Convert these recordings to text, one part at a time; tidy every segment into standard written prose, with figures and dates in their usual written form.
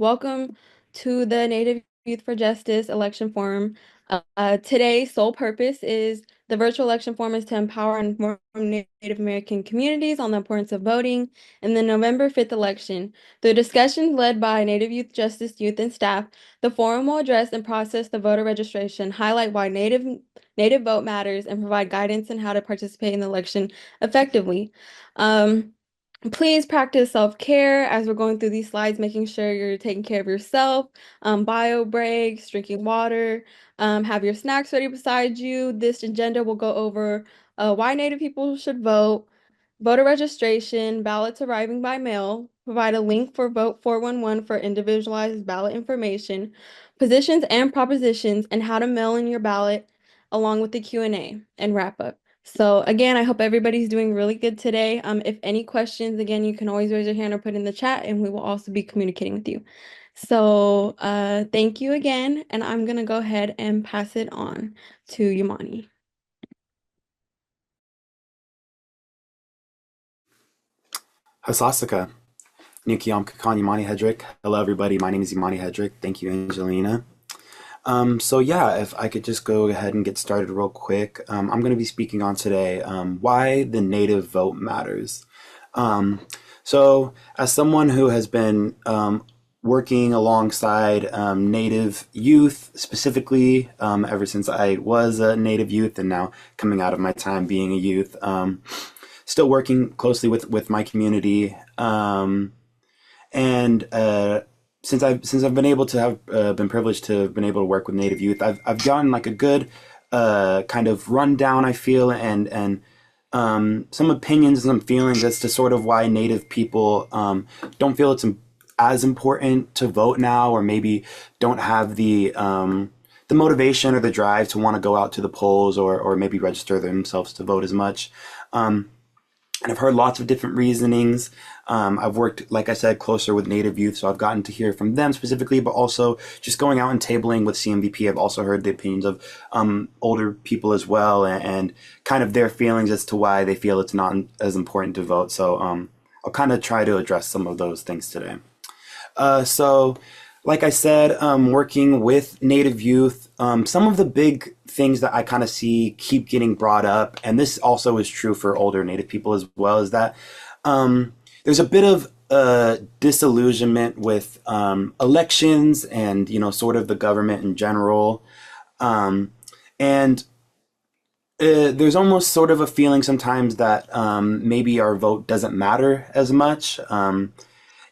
Welcome to the Native Youth for Justice election forum. Today's sole purpose is the virtual election forum is to empower and inform Native American communities on the importance of voting in the November 5th election. Through discussions led by Native Youth Justice youth and staff, the forum will address and process the voter registration, highlight why Native vote matters, and provide guidance on how to participate in the election effectively. Please practice self-care as we're going through these slides, making sure you're taking care of yourself, bio breaks, drinking water, have your snacks ready beside you. This agenda will go over why Native people should vote, voter registration, ballots arriving by mail, provide a link for Vote 411 for individualized ballot information, positions and propositions, and how to mail in your ballot, along with the Q&A and wrap up. So again, I hope everybody's doing really good today. If any questions, again, you can always raise your hand or put in the chat, and we will also be communicating with you. So thank you again, and I'm gonna go ahead and pass it on to Yamani. Hasasaka, Nikiyam Kakan Yamani Hedrick. Hello, everybody. My name is Yamani Hedrick. Thank you, Angelina. If I could just go ahead and get started real quick. I'm going to be speaking on today why the Native vote matters. As someone who has been working alongside Native youth, specifically ever since I was a Native youth and now coming out of my time being a youth, still working closely with my community, and since I've been able to have been privileged to have been able to work with Native youth, I've gotten like a good kind of rundown, I feel, and some opinions and some feelings as to sort of why Native people don't feel it's as important to vote now, or maybe don't have the motivation or the drive to want to go out to the polls, or maybe register themselves to vote as much. And I've heard lots of different reasonings. I've worked, like I said, closer with Native youth, so I've gotten to hear from them specifically, but also just going out and tabling with CNVP. I've also heard the opinions of older people as well, and kind of their feelings as to why they feel it's not as important to vote. So I'll kind of try to address some of those things today. Like I said, working with Native youth, some of the big things that I kind of see keep getting brought up, and this also is true for older Native people as well, is that there's a bit of disillusionment with elections and, sort of the government in general. And there's almost sort of a feeling sometimes that maybe our vote doesn't matter as much.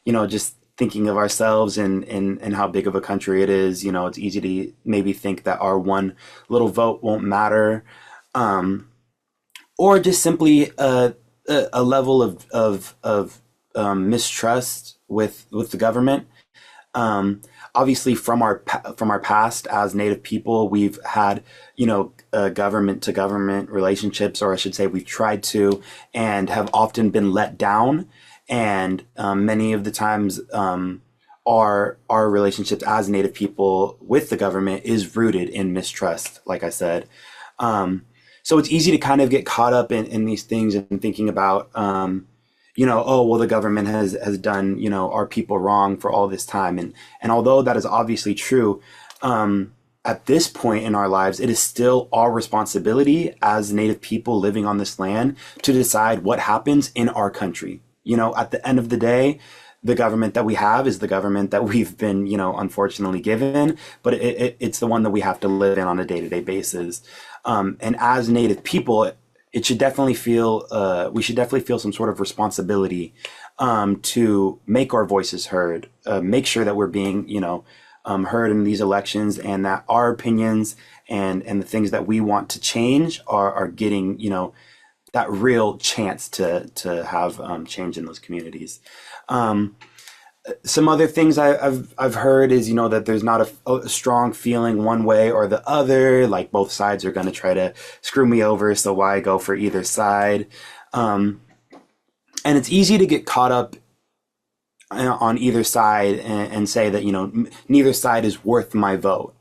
Just thinking of ourselves and how big of a country it is, it's easy to maybe think that our one little vote won't matter, or just simply a level of mistrust with the government. Obviously, from our past as Native people, we've had government to government relationships, or I should say, we've tried to, and have often been let down. And many of the times, our relationships as Native people with the government is rooted in mistrust, like I said. So it's easy to kind of get caught up in these things and thinking about, oh, well, the government has done, our people wrong for all this time. And although that is obviously true, at this point in our lives, it is still our responsibility as Native people living on this land to decide what happens in our country. At the end of the day, the government that we have is the government that we've been, unfortunately given, but it's the one that we have to live in on a day-to-day basis. And as Native people, it should definitely feel, we should definitely feel some sort of responsibility to make our voices heard, make sure that we're being, heard in these elections, and that our opinions and the things that we want to change are getting, that real chance to have change in those communities. Some other things I've heard is, that there's not a strong feeling one way or the other, like both sides are going to try to screw me over, so why go for either side? And it's easy to get caught up on either side and say that, neither side is worth my vote.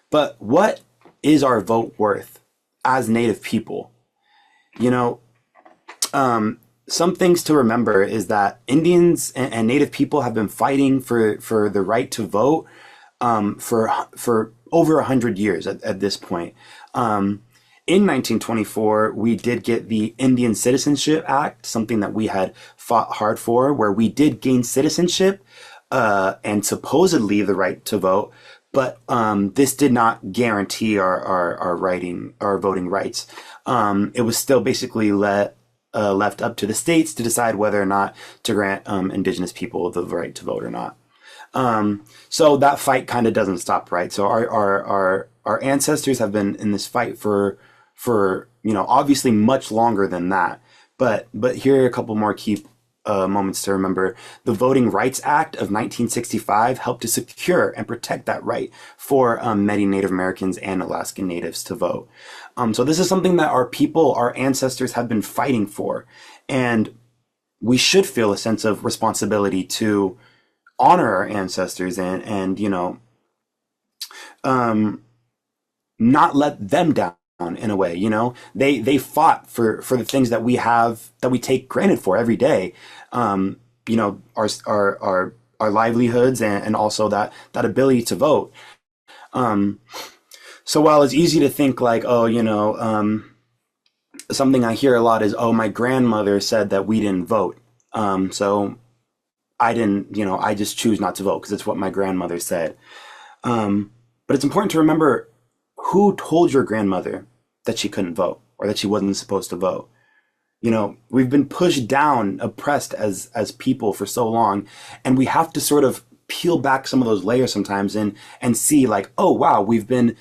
But what is our vote worth as Native people? some things to remember is that Indians and Native people have been fighting for the right to vote for over 100 years at this point. Um, in 1924, we did get the Indian Citizenship Act, something that we had fought hard for, where we did gain citizenship and supposedly the right to vote, but this did not guarantee our voting rights. It was still basically left up to the states to decide whether or not to grant indigenous people the right to vote or not. So that fight kind of doesn't stop, right? So our ancestors have been in this fight for obviously much longer than that. But here are a couple more key moments to remember. The Voting Rights Act of 1965 helped to secure and protect that right for many Native Americans and Alaskan Natives to vote. So this is something that our ancestors have been fighting for, and we should feel a sense of responsibility to honor our ancestors and not let them down in a way. They fought for the things that we have, that we take granted for every day. Our livelihoods and also that ability to vote. So while it's easy to think like, oh, something I hear a lot is, oh, my grandmother said that we didn't vote. So I didn't, I just choose not to vote because it's what my grandmother said. But it's important to remember, who told your grandmother that she couldn't vote or that she wasn't supposed to vote? We've been pushed down, oppressed as people for so long, and we have to sort of peel back some of those layers sometimes and see like, oh wow, we've been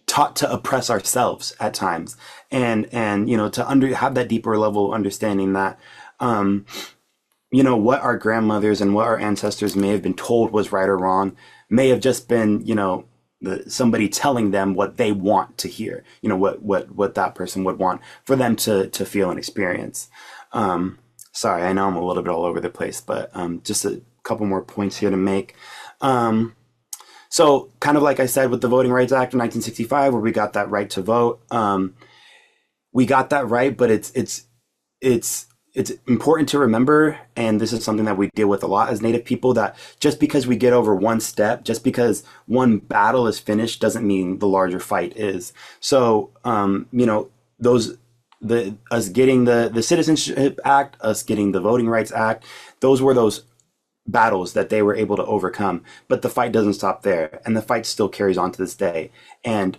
taught to oppress ourselves at times, and to have that deeper level of understanding that what our grandmothers and what our ancestors may have been told was right or wrong may have just been somebody telling them what they want to hear, what that person would want for them to feel and experience. Sorry, I know I'm a little bit all over the place, but just a couple more points here to make. So kind of like I said with the Voting Rights Act of 1965, where we got that right to vote, we got that right, but it's important to remember, and this is something that we deal with a lot as Native people, that just because we get over one step, just because one battle is finished, doesn't mean the larger fight is. So, us getting the Citizenship Act, us getting the Voting Rights Act, those were those battles that they were able to overcome. But the fight doesn't stop there, and the fight still carries on to this day. And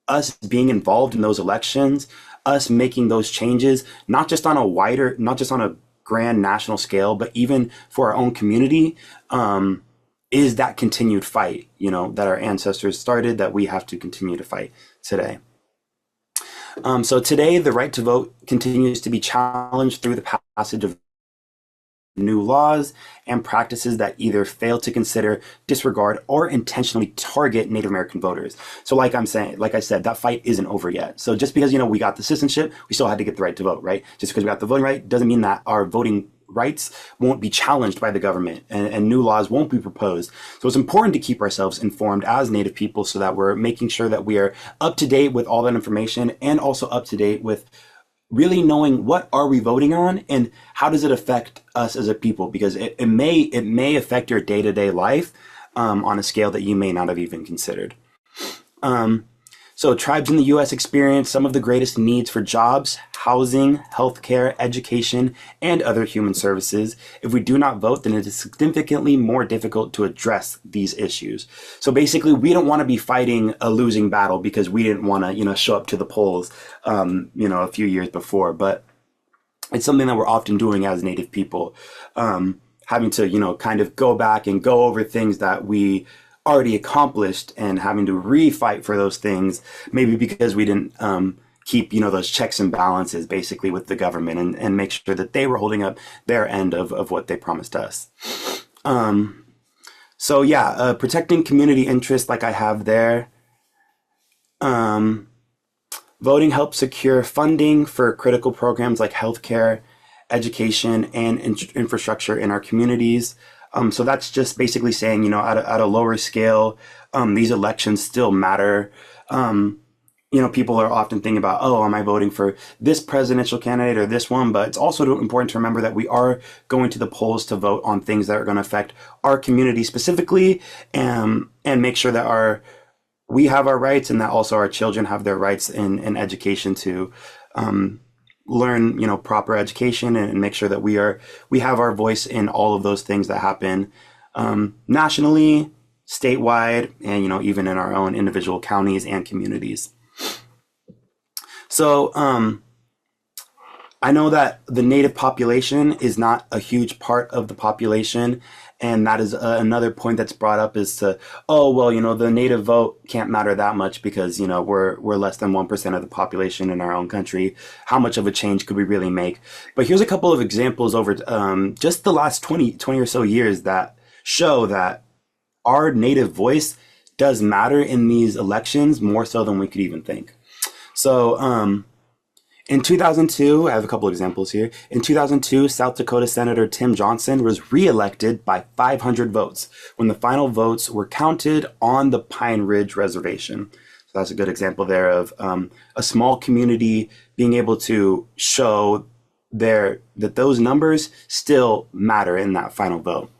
us being involved in those elections, us making those changes, not just on a grand national scale, but even for our own community, is that continued fight, that our ancestors started, that we have to continue to fight today. So today, the right to vote continues to be challenged through the passage of new laws and practices that either fail to consider, disregard, or intentionally target Native American voters. So like I said, that fight isn't over yet. So just because, we got the citizenship, we still had to get the right to vote, right? Just because we got the voting right doesn't mean that our voting rights won't be challenged by the government and new laws won't be proposed. So it's important to keep ourselves informed as Native people so that we're making sure that we are up to date with all that information, and also up to date with really knowing what are we voting on and how does it affect us as a people, because it may affect your day-to-day life on a scale that you may not have even considered. So tribes in the U.S. experience some of the greatest needs for jobs, housing, healthcare, education, and other human services. If we do not vote, then it is significantly more difficult to address these issues. So basically, we don't want to be fighting a losing battle because we didn't want to, show up to the polls, a few years before. But it's something that we're often doing as Native people, having to, kind of go back and go over things that we already accomplished and having to refight for those things, maybe because we didn't keep, those checks and balances basically with the government and make sure that they were holding up their end of what they promised us. Protecting community interests like I have there. Voting helps secure funding for critical programs like healthcare, education, and infrastructure in our communities. So that's just basically saying, at a lower scale, these elections still matter. people are often thinking about, oh, am I voting for this presidential candidate or this one? But it's also important to remember that we are going to the polls to vote on things that are going to affect our community specifically, and make sure that we have our rights, and that also our children have their rights in education to learn, proper education, and make sure that we have our voice in all of those things that happen nationally, statewide, and even in our own individual counties and communities. So I know that the native population is not a huge part of the population, and that is another point that's brought up is to, oh, well, the native vote can't matter that much because we're less than 1% of the population in our own country. How much of a change could we really make? But here's a couple of examples over just the last 20 or so years that show that our native voice does matter in these elections more so than we could even think. So, in 2002, I have a couple examples here. In 2002, South Dakota Senator Tim Johnson was reelected by 500 votes when the final votes were counted on the Pine Ridge Reservation. So that's a good example there of a small community being able to show that those numbers still matter in that final vote.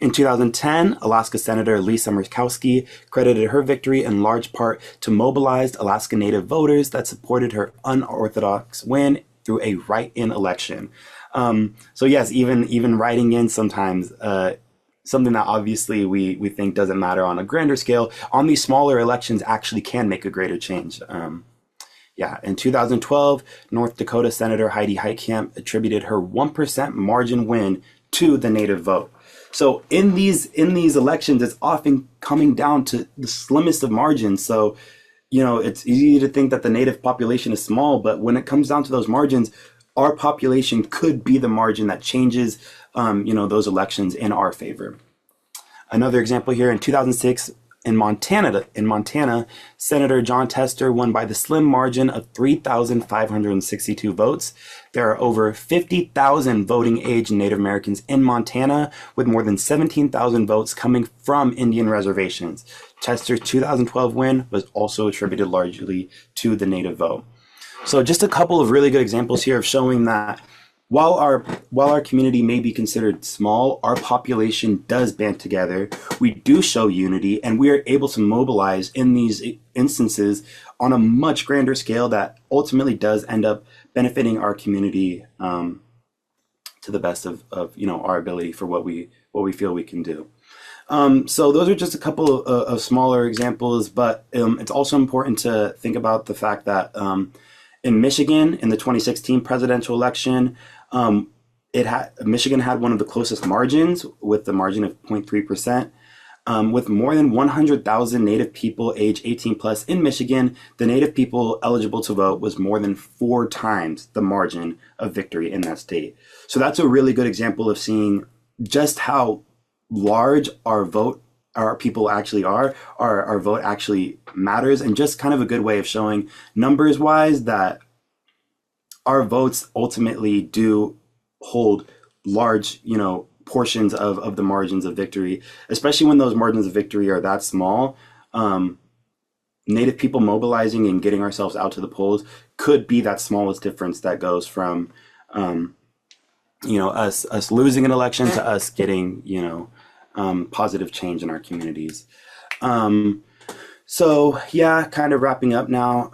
In 2010, Alaska Senator Lisa Murkowski credited her victory in large part to mobilized Alaska Native voters that supported her unorthodox win through a write-in election. So yes, even writing in sometimes, something that obviously we think doesn't matter on a grander scale, on these smaller elections actually can make a greater change. In 2012, North Dakota Senator Heidi Heitkamp attributed her 1% margin win to the Native vote. So in these elections, it's often coming down to the slimmest of margins. So, it's easy to think that the native population is small, but when it comes down to those margins, our population could be the margin that changes, those elections in our favor. Another example here in 2006, in Montana, Senator John Tester won by the slim margin of 3,562 votes. There are over 50,000 voting age Native Americans in Montana, with more than 17,000 votes coming from Indian reservations. Tester's 2012 win was also attributed largely to the Native vote. So just a couple of really good examples here of showing that while our community may be considered small, our population does band together. We do show unity, and we are able to mobilize in these instances on a much grander scale that ultimately does end up benefiting our community to the best of our ability for what we feel we can do. So those are just a couple of smaller examples, but it's also important to think about the fact that in Michigan, in the 2016 presidential election, Michigan had one of the closest margins with the margin of 0.3%. With more than 100,000 Native people age 18 plus in Michigan, the Native people eligible to vote was more than 4 times the margin of victory in that state. So that's a really good example of seeing just how large our people actually are, our vote actually matters, and just kind of a good way of showing numbers wise that our votes ultimately do hold large, portions of the margins of victory, especially when those margins of victory are that small. Native people mobilizing and getting ourselves out to the polls could be that smallest difference that goes from, us losing an election to us getting, positive change in our communities. So yeah, kind of wrapping up now.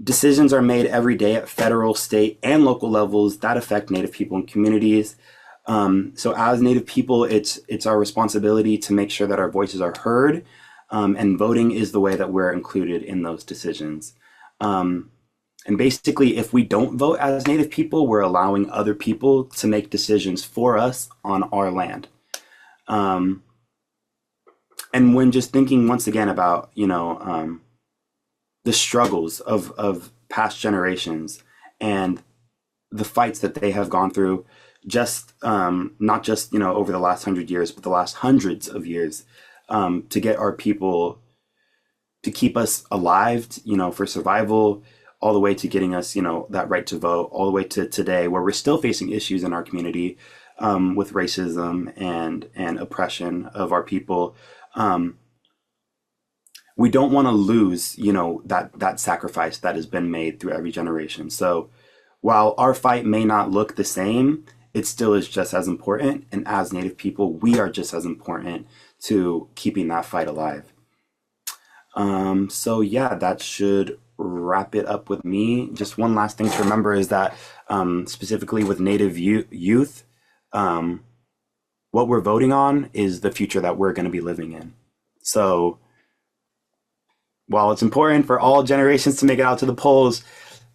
Decisions are made every day at federal, state, and local levels that affect Native people and communities. So as Native people, it's our responsibility to make sure that our voices are heard, and voting is the way that we're included in those decisions. And basically, if we don't vote as Native people, we're allowing other people to make decisions for us on our land. And when just thinking once again about, the struggles of past generations and the fights that they have gone through, just not just, over the last 100 years, but the last hundreds of years, to get our people, to keep us alive, for survival, all the way to getting us, that right to vote, all the way to today, where we're still facing issues in our community with racism and oppression of our people. we don't want to lose, that sacrifice that has been made through every generation. So while our fight may not look the same, it still is just as important. And as Native people, we are just as important to keeping that fight alive. So yeah, that should wrap it up with me. Just one last thing to remember is that specifically with Native youth, what we're voting on is the future that we're going to be living in. So while it's important for all generations to make it out to the polls,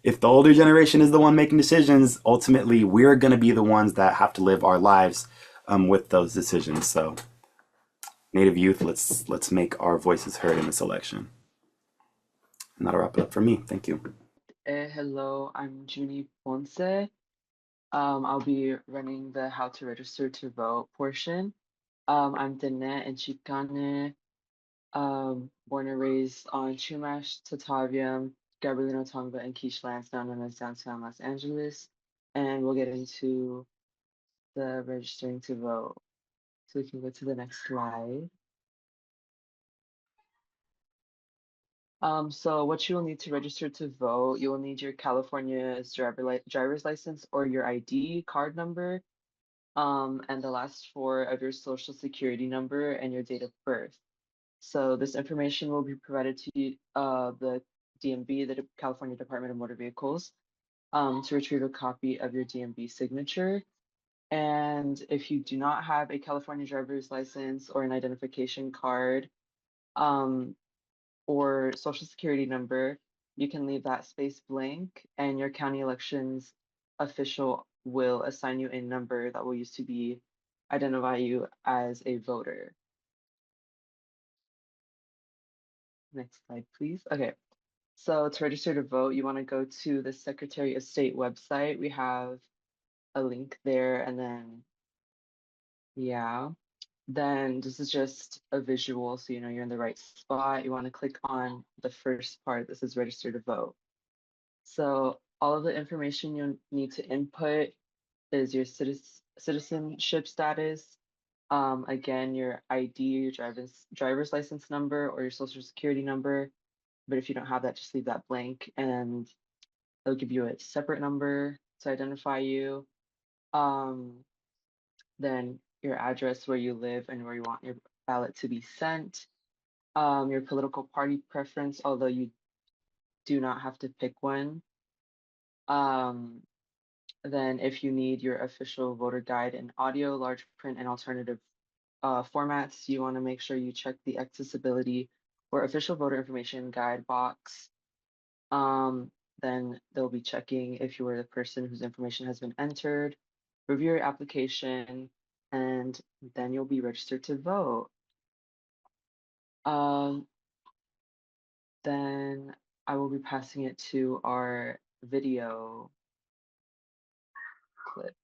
if the older generation is the one making decisions, ultimately we're going to be the ones that have to live our lives with those decisions. So, Native youth, let's make our voices heard in this election. And that'll wrap it up for me. Thank you. Hello, I'm Junie Ponce. I'll be running the How to Register to Vote portion. I'm Dene and Chicane, born and raised on Chumash, Tataviam, Gabrielino Tonga, and Quiche lands now known as downtown Los Angeles. And we'll get into the registering to vote. So we can go to the next slide. So what you will need to register to vote, you will need your California's driver's license or your ID card number, and the last four of your social security number and your date of birth. So this information will be provided to the DMV, the California Department of Motor Vehicles, to retrieve a copy of your DMV signature. And if you do not have a California driver's license or an identification card, um, or social security number, you can leave that space blank, and your county elections official will assign you a number that will use to be identify you as a voter. Next slide, please. Okay, so to register to vote, you want to go to the Secretary of State website. We have a link there, and then yeah. Then this is just a visual, so you know you're in the right spot. You want to click on the first part that says register to vote. So all of the information you need to input is your citizenship status. Again, your ID, your driver's license number, or your social security number. But if you don't have that, just leave that blank, and it'll give you a separate number to identify you. Um, then your address where you live and where you want your ballot to be sent. Your political party preference, although you do not have to pick one. Um, Then if you need your official voter guide in audio, large print, and alternative formats, you want to make sure you check the accessibility or official voter information guide box. Um, then they'll be checking if you are the person whose information has been entered, review your application, and then you'll be registered to vote. Um, then I will be passing it to our video clip.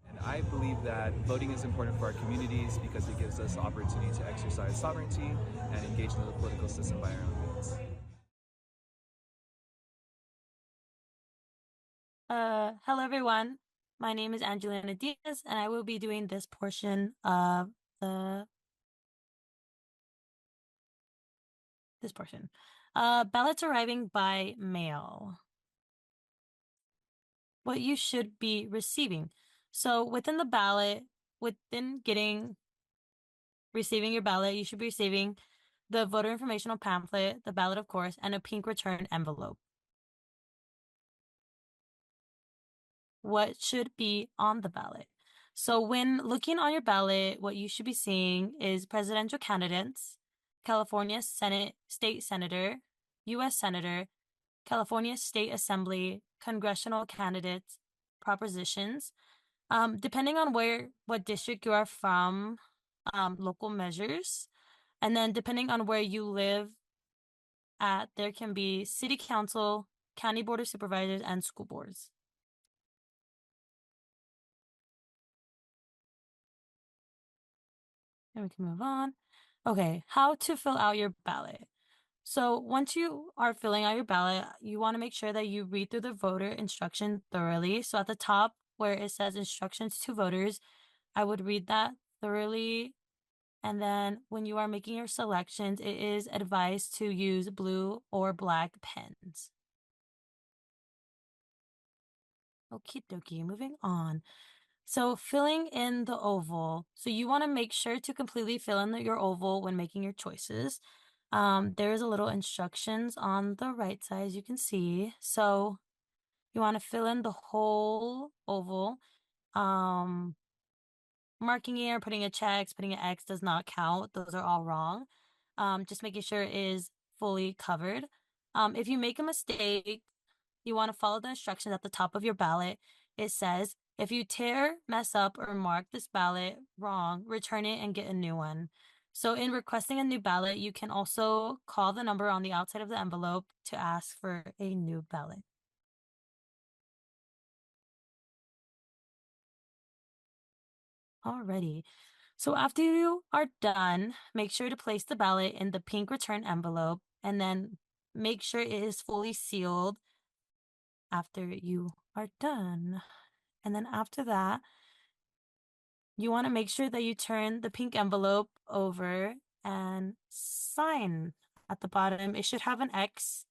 And I believe that voting is important for our communities because it gives us the opportunity to exercise sovereignty and engage in the political system by our own means. Hello everyone. My name is Angelina Diaz, and I will be doing this portion of this portion. Ballots arriving by mail. What you should be receiving. So within the ballot, receiving your ballot, you should be receiving the voter informational pamphlet, the ballot, of course, and a pink return envelope. What should be on the ballot? So when looking on your ballot, what you should be seeing is presidential candidates, California Senate, State Senator, U.S. Senator, California State Assembly, congressional candidates, propositions. Depending on what district you are from, local measures. And then depending on where you live at, there can be city council, county board of supervisors, and school boards. And we can move on. Okay, how to fill out your ballot. So once you are filling out your ballot, you want to make sure that you read through the voter instruction thoroughly. So at the top where it says instructions to voters, I would read that thoroughly. And then when you are making your selections, it is advised to use blue or black pens. Okie dokie, moving on. So filling in the oval. So you want to make sure to completely fill in your oval when making your choices. There is a little instructions on the right side, as you can see. So you want to fill in the whole oval. Marking it or putting a check, putting an X does not count. Those are all wrong. Just making sure it is fully covered. If you make a mistake, you want to follow the instructions at the top of your ballot. It says, if you tear, mess up, or mark this ballot wrong, return it and get a new one. So in requesting a new ballot, you can also call the number on the outside of the envelope to ask for a new ballot. Alrighty. So after you are done, make sure to place the ballot in the pink return envelope and then make sure it is fully sealed after you are done. And then after that, you want to make sure that you turn the pink envelope over and sign at the bottom. It should have an X.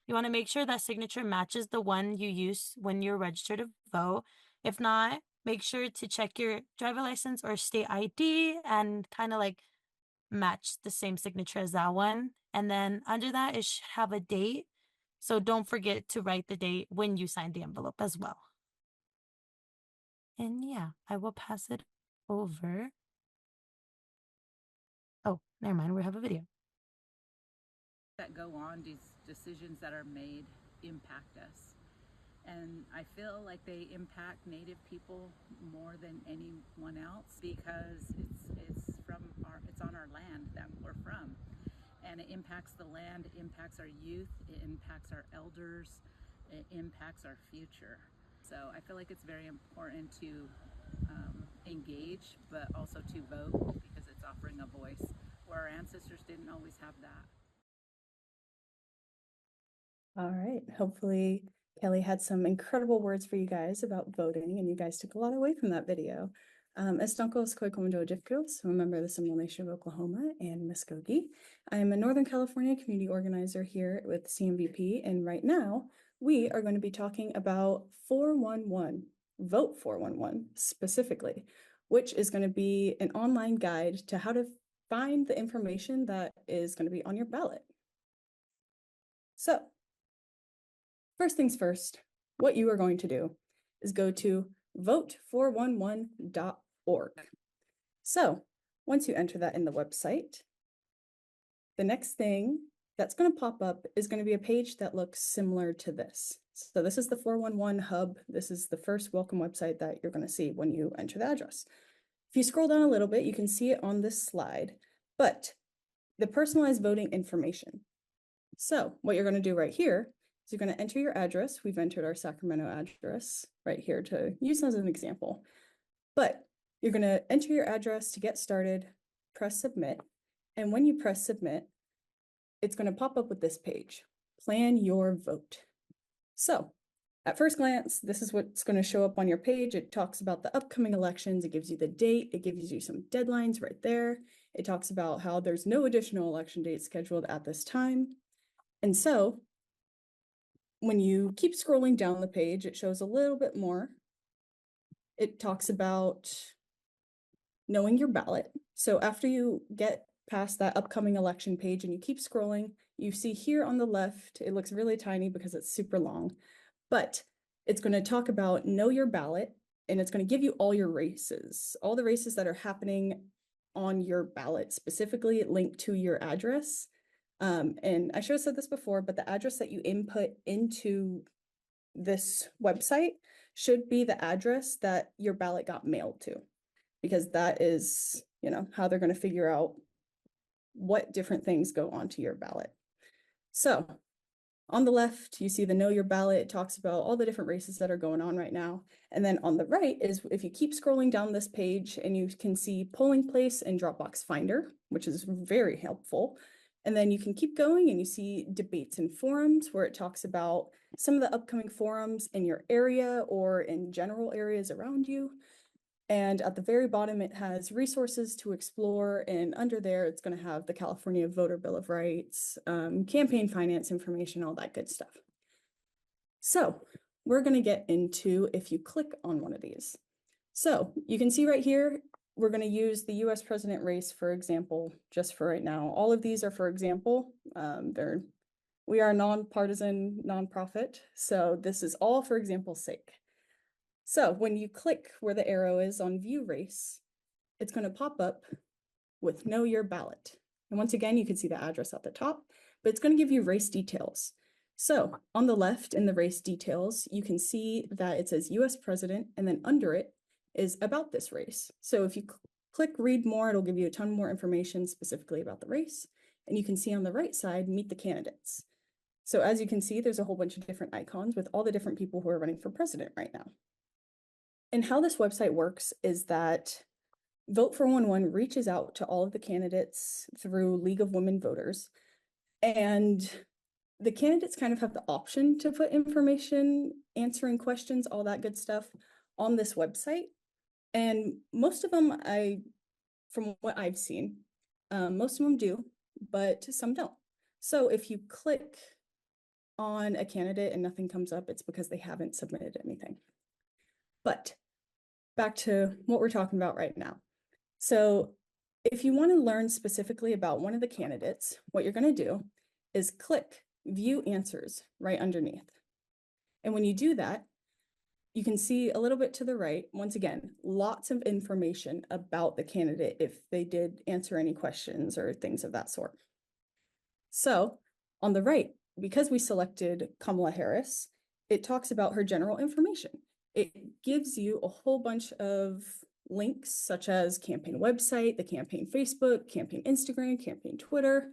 You want to make sure that signature matches the one you use when you're registered to vote. If not, make sure to check your driver license or state ID and kind of like match the same signature as that one. And then under that, it should have a date. So don't forget to write the date when you sign the envelope as well. And yeah, I will pass it over. Oh, never mind. We have a video. That go on, these decisions that are made impact us. And I feel like they impact Native people more than anyone else because it's on our land that we're from. And it impacts the land, it impacts our youth, it impacts our elders, it impacts our future. So I feel like it's very important to engage, but also to vote because it's offering a voice where our ancestors didn't always have that. All right. Hopefully Kelly had some incredible words for you guys about voting, and you guys took a lot away from that video. Estankos Koikomodo Jifkos, I'm a member of the Seminole Nation of Oklahoma and Muskogee. I am a Northern California community organizer here with CNVP, and right now we are going to be talking about 411, Vote 411 specifically, which is going to be an online guide to how to find the information that is going to be on your ballot. So, first things first, what you are going to do is go to vote411.org. So once you enter that in the website, the next thing that's going to pop up is going to be a page that looks similar to this. So this is the 411 hub. This is the first welcome website that you're going to see when you enter the address. If you scroll down a little bit, you can see it on this slide, but the personalized voting information. So what you're going to do right here is you're going to enter your address. We've entered our Sacramento address right here to use as an example. But you're going to enter your address to get started, press submit. And when you press submit, it's going to pop up with this page, plan your vote. So at first glance, this is what's going to show up on your page. It talks about the upcoming elections. It gives you the date. It gives you some deadlines right there. It talks about how there's no additional election dates scheduled at this time. And so when you keep scrolling down the page, it shows a little bit more. It talks about knowing your ballot. So after you get past that upcoming election page and you keep scrolling, you see here on the left, it looks really tiny because it's super long, but it's going to talk about know your ballot, and it's going to give you all your races, all the races that are happening on your ballot, specifically linked to your address. And I should have said this before, but the address that you input into this website should be the address that your ballot got mailed to, because that is, how they're going to figure out what different things go onto your ballot. So on the left, you see the know your ballot. It talks about all the different races that are going on right now. And then on the right is if you keep scrolling down this page, and you can see polling place and Dropbox Finder, which is very helpful. And then you can keep going and you see debates and forums where it talks about some of the upcoming forums in your area or in general areas around you. And at the very bottom, it has resources to explore. And under there, it's going to have the California Voter Bill of Rights, campaign finance information, all that good stuff. So we're going to get into if you click on one of these. So you can see right here, we're going to use the US president race, for example, just for right now. All of these are for example. We are a nonpartisan nonprofit, so this is all for example's sake. So when you click where the arrow is on view race, it's going to pop up with know your ballot. And once again, you can see the address at the top, but it's going to give you race details. So on the left in the race details, you can see that it says US president, and then under it is about this race. So if you click read more, it'll give you a ton more information specifically about the race. And you can see on the right side, meet the candidates. So as you can see, there's a whole bunch of different icons with all the different people who are running for president right now. And how this website works is that Vote for 11 reaches out to all of the candidates through League of Women Voters. And the candidates kind of have the option to put information, answering questions, all that good stuff on this website. And most of them, from what I've seen, most of them do, but some don't. So if you click on a candidate and nothing comes up, it's because they haven't submitted anything. But back to what we're talking about right now. So if you want to learn specifically about one of the candidates, what you're going to do is click View Answers right underneath. And when you do that, you can see a little bit to the right, once again, lots of information about the candidate if they did answer any questions or things of that sort. So on the right, because we selected Kamala Harris, it talks about her general information. It gives you a whole bunch of links such as campaign website, the campaign Facebook, campaign Instagram, campaign Twitter,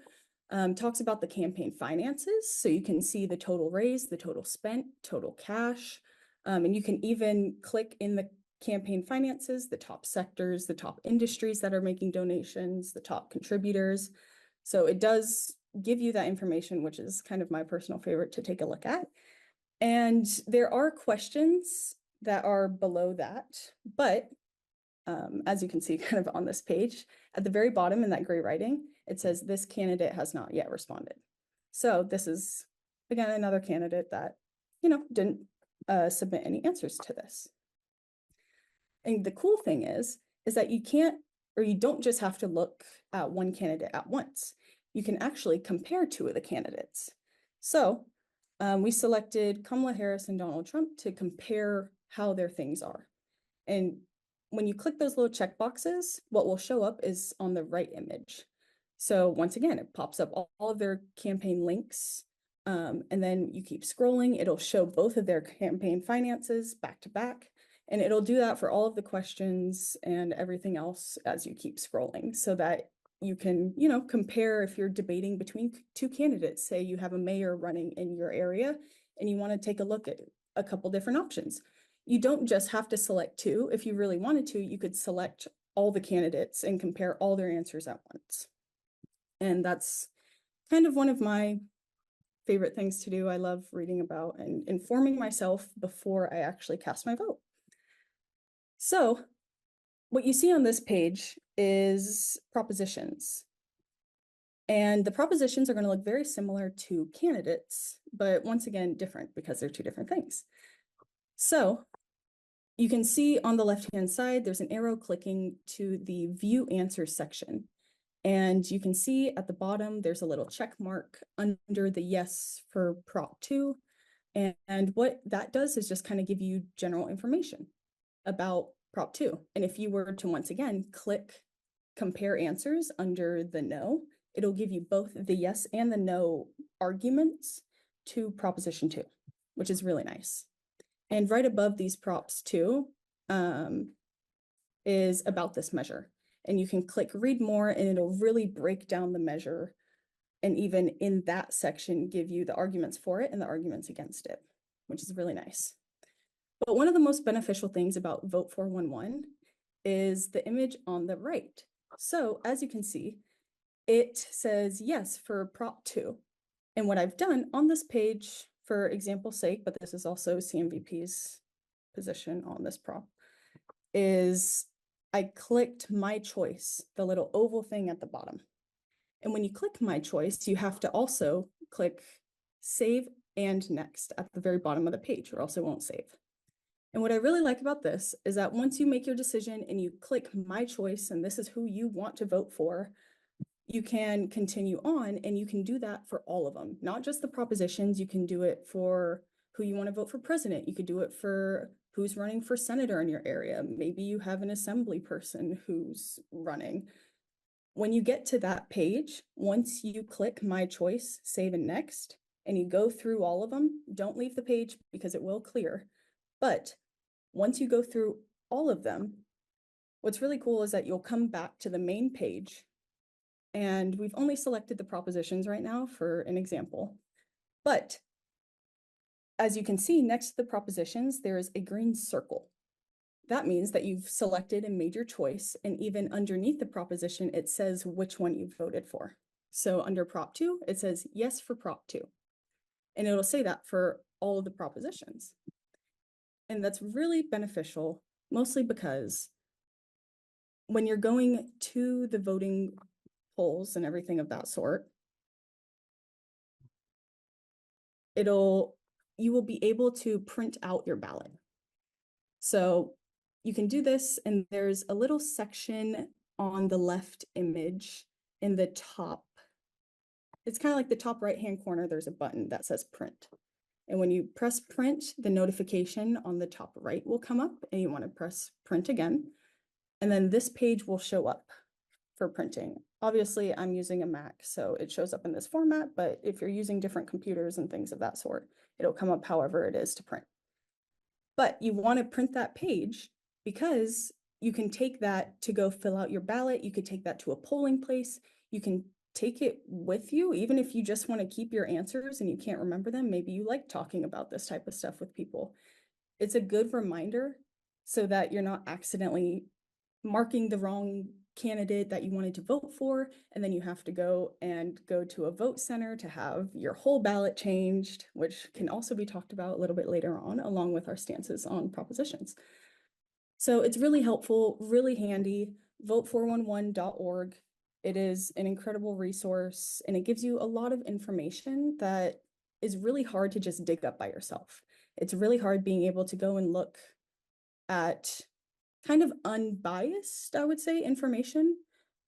talks about the campaign finances. So you can see the total raised, the total spent, total cash. And you can even click in the campaign finances, the top sectors, the top industries that are making donations, the top contributors. So it does give you that information, which is kind of my personal favorite to take a look at. And there are questions that are below that, but as you can see kind of on this page, at the very bottom in that gray writing, it says this candidate has not yet responded. So this is, again, another candidate that, didn't submit any answers to this. And the cool thing is that you can't, or you don't just have to look at one candidate at once. You can actually compare two of the candidates. So we selected Kamala Harris and Donald Trump to compare how their things are. And when you click those little check boxes, what will show up is on the right image. So once again, it pops up all of their campaign links. And then you keep scrolling, it'll show both of their campaign finances back to back. And it'll do that for all of the questions and everything else as you keep scrolling so that you can, compare if you're debating between two candidates. Say you have a mayor running in your area and you want to take a look at a couple different options. You don't just have to select two. If you really wanted to, you could select all the candidates and compare all their answers at once. And that's kind of one of my favorite things to do. I love reading about and informing myself before I actually cast my vote. So what you see on this page is propositions. And the propositions are going to look very similar to candidates, but once again, different because they're two different things. So you can see on the left-hand side, there's an arrow clicking to the View Answers section. And you can see at the bottom, there's a little check mark under the yes for Prop 2. And what that does is just kind of give you general information about Prop 2. And if you were to, once again, click Compare Answers under the no, it'll give you both the yes and the no arguments to Proposition 2, which is really nice. And right above these props too is about this measure. And you can click read more and it'll really break down the measure. And even in that section, give you the arguments for it and the arguments against it, which is really nice. But one of the most beneficial things about Vote 411 is the image on the right. So as you can see, it says yes for Prop 2. And what I've done on this page, for example's sake, but this is also CNVP's position on this prop, is I clicked my choice, the little oval thing at the bottom. And when you click my choice, you have to also click save and next at the very bottom of the page, or else it won't save. And what I really like about this is that once you make your decision and you click my choice, and this is who you want to vote for, you can continue on, and you can do that for all of them, not just the propositions. You can do it for who you want to vote for president. You could do it for who's running for senator in your area. Maybe you have an assembly person who's running. When you get to that page, once you click my choice, save and next, and you go through all of them, don't leave the page because it will clear. But once you go through all of them, what's really cool is that you'll come back to the main page. And we've only selected the propositions right now for an example. But as you can see, next to the propositions, there is a green circle. That means that you've selected and made your choice. And even underneath the proposition, it says which one you voted for. So under Prop 2, it says yes for Prop 2. And it'll say that for all of the propositions. And that's really beneficial, mostly because when you're going to the voting polls and everything of that sort, you will be able to print out your ballot. So you can do this, and there's a little section on the left image in the top. It's kind of like the top right-hand corner, there's a button that says print. And when you press print, the notification on the top right will come up, and you want to press print again. And then this page will show up for printing. Obviously, I'm using a Mac, so it shows up in this format, but if you're using different computers and things of that sort, it'll come up however it is to print. But you want to print that page because you can take that to go fill out your ballot. You could take that to a polling place. You can take it with you, even if you just want to keep your answers and you can't remember them. Maybe you like talking about this type of stuff with people. It's a good reminder so that you're not accidentally marking the wrong candidate that you wanted to vote for, and then you have to go to a vote center to have your whole ballot changed, which can also be talked about a little bit later on, along with our stances on propositions. So it's really helpful, really handy. Vote411.org. It is an incredible resource, and it gives you a lot of information that is really hard to just dig up by yourself. It's really hard being able to go and look at kind of unbiased, I would say, information,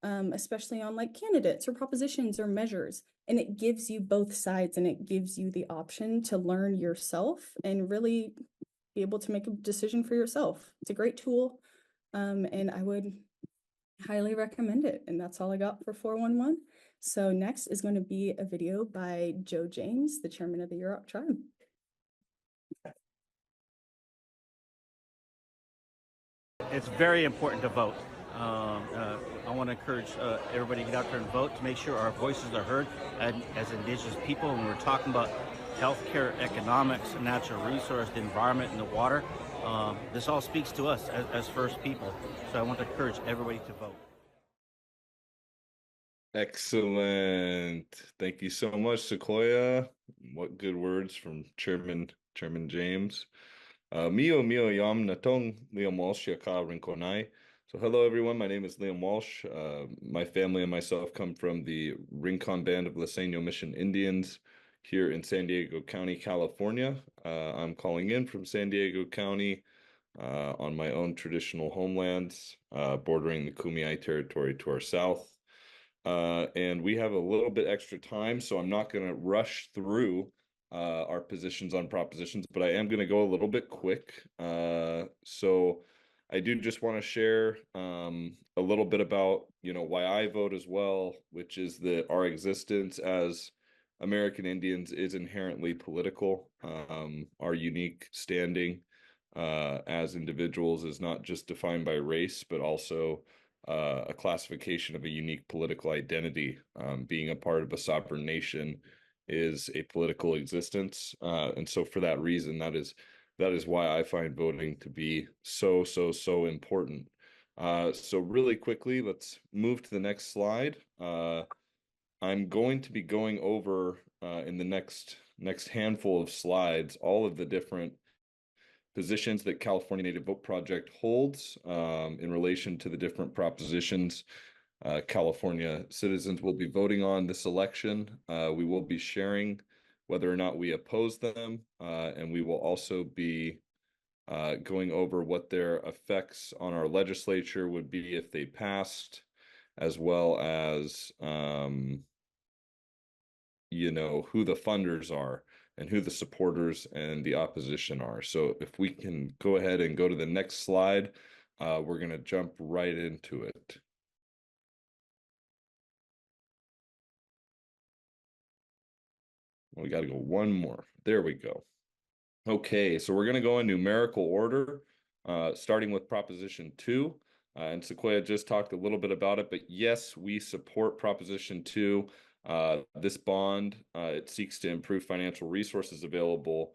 especially on like candidates or propositions or measures. And it gives you both sides, and it gives you the option to learn yourself and really be able to make a decision for yourself. It's a great tool, and I would highly recommend it. And that's all I got for 411. So next is going to be a video by Joe James, the chairman of the Yurok tribe. It's very important to vote. I want to encourage everybody to get out there and vote to make sure our voices are heard as Indigenous people. When we're talking about healthcare, economics, natural resource, the environment, and the water, this all speaks to us as First People. So I want to encourage everybody to vote. Excellent. Thank you so much, Sequoia. What good words from Chairman James. Mio yam natong Liam Walsh yaka rinkonai. So hello everyone, my name is Liam Walsh. My family and myself come from the Rincon Band of Liseño Mission Indians here in San Diego County, California. I'm calling in from San Diego County on my own traditional homelands, bordering the Kumeyaay territory to our south. And we have a little bit extra time, so I'm not going to rush through our positions on propositions, but I am going to go a little bit quick. So I do just want to share a little bit about, why I vote as well, which is that our existence as American Indians is inherently political. Our unique standing as individuals is not just defined by race, but also a classification of a unique political identity. Being a part of a sovereign nation is a political existence, and so for that reason, that is why I find voting to be so important. So really quickly, let's move to the next slide. I'm going to be going over in the next handful of slides all of the different positions that California Native Vote Project holds in relation to the different propositions California citizens will be voting on this election. We will be sharing whether or not we oppose them, and we will also be going over what their effects on our legislature would be if they passed, as well as who the funders are and who the supporters and the opposition are. So if we can go ahead and go to the next slide, we're going to jump right into it. We got to go one more. There we go. Okay, so we're going to go in numerical order, starting with Proposition 2. And Sequoia just talked a little bit about it, but yes, we support Proposition 2. This bond, it seeks to improve financial resources available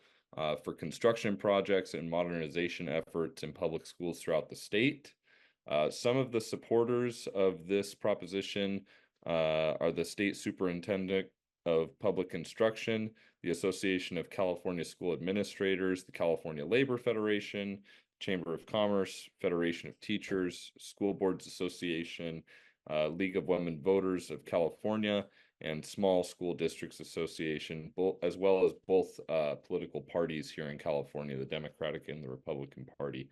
for construction projects and modernization efforts in public schools throughout the state. Some of the supporters of this proposition are the State Superintendent of Public Instruction, the Association of California School Administrators, the California Labor Federation, Chamber of Commerce, Federation of Teachers, School Boards Association, League of Women Voters of California, and Small School Districts Association, as well as both political parties here in California, the Democratic and the Republican Party.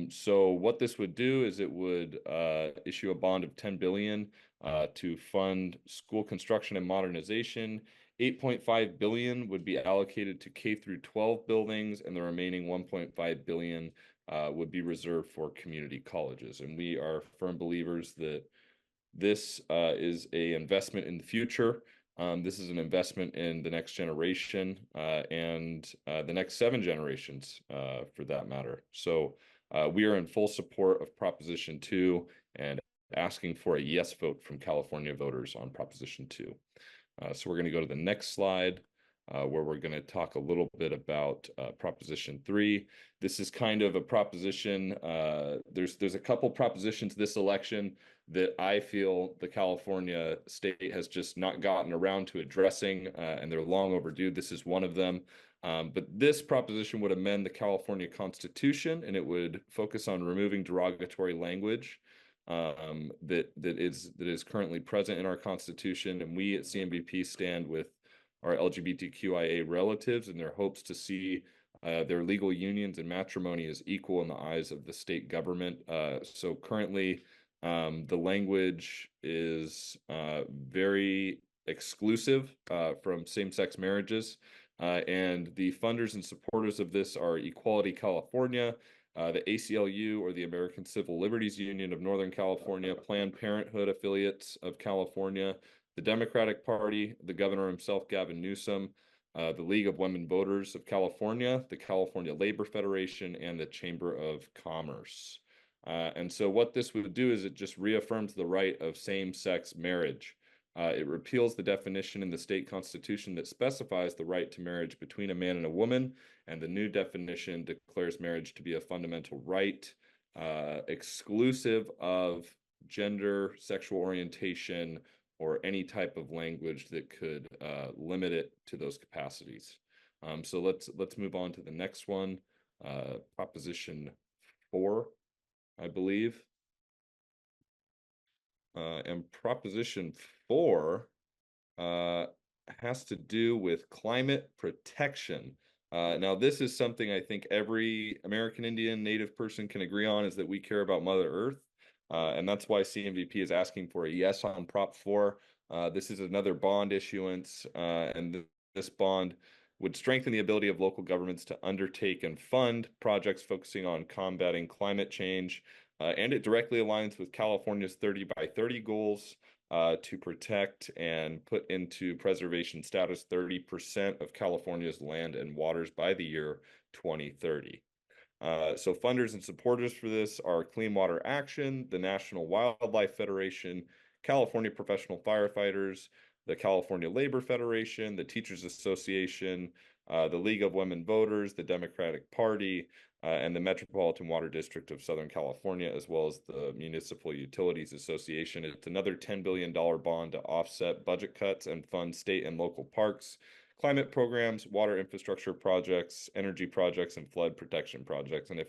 So what this would do is it would issue a bond of $10 billion to fund school construction and modernization. $8.5 billion would be allocated to K through 12 buildings, and the remaining $1.5 billion would be reserved for community colleges. And we are firm believers that this is an investment in the future. This is an investment in the next generation and the next 7 generations for that matter. So we are in full support of Proposition 2 and asking for a yes vote from California voters on Proposition 2. So we're going to go to the next slide where we're going to talk a little bit about Proposition 3. This is kind of a proposition. There's a couple propositions this election that I feel the California state has just not gotten around to addressing, and they're long overdue. This is one of them. But this proposition would amend the California Constitution, and it would focus on removing derogatory language that is currently present in our Constitution. And we at CNVP stand with our LGBTQIA relatives in their hopes to see their legal unions and matrimony as equal in the eyes of the state government. So currently, the language is very exclusive from same-sex marriages. And the funders and supporters of this are Equality California, the ACLU, or the American Civil Liberties Union of Northern California, Planned Parenthood affiliates of California, the Democratic Party, the governor himself, Gavin Newsom, the League of Women Voters of California, the California Labor Federation, and the Chamber of Commerce. And so what this would do is it just reaffirms the right of same-sex marriage. It repeals the definition in the state constitution that specifies the right to marriage between a man and a woman, and the new definition declares marriage to be a fundamental right, exclusive of gender, sexual orientation, or any type of language that could limit it to those capacities. So let's move on to the next one, Proposition 4, I believe. And Proposition 4 has to do with climate protection. Now, this is something I think every American Indian Native person can agree on, is that we care about Mother Earth. And that's why CNVP is asking for a yes on Prop 4. This is another bond issuance, and this bond would strengthen the ability of local governments to undertake and fund projects focusing on combating climate change. And it directly aligns with California's 30 by 30 goals to protect and put into preservation status 30% of California's land and waters by the year 2030. So funders and supporters for this are Clean Water Action, the National Wildlife Federation, California Professional Firefighters, the California Labor Federation, the Teachers Association, the League of Women Voters, the Democratic Party, and the Metropolitan Water District of Southern California, as well as the Municipal Utilities Association. It's another $10 billion bond to offset budget cuts and fund state and local parks, climate programs, water infrastructure projects, energy projects, and flood protection projects. And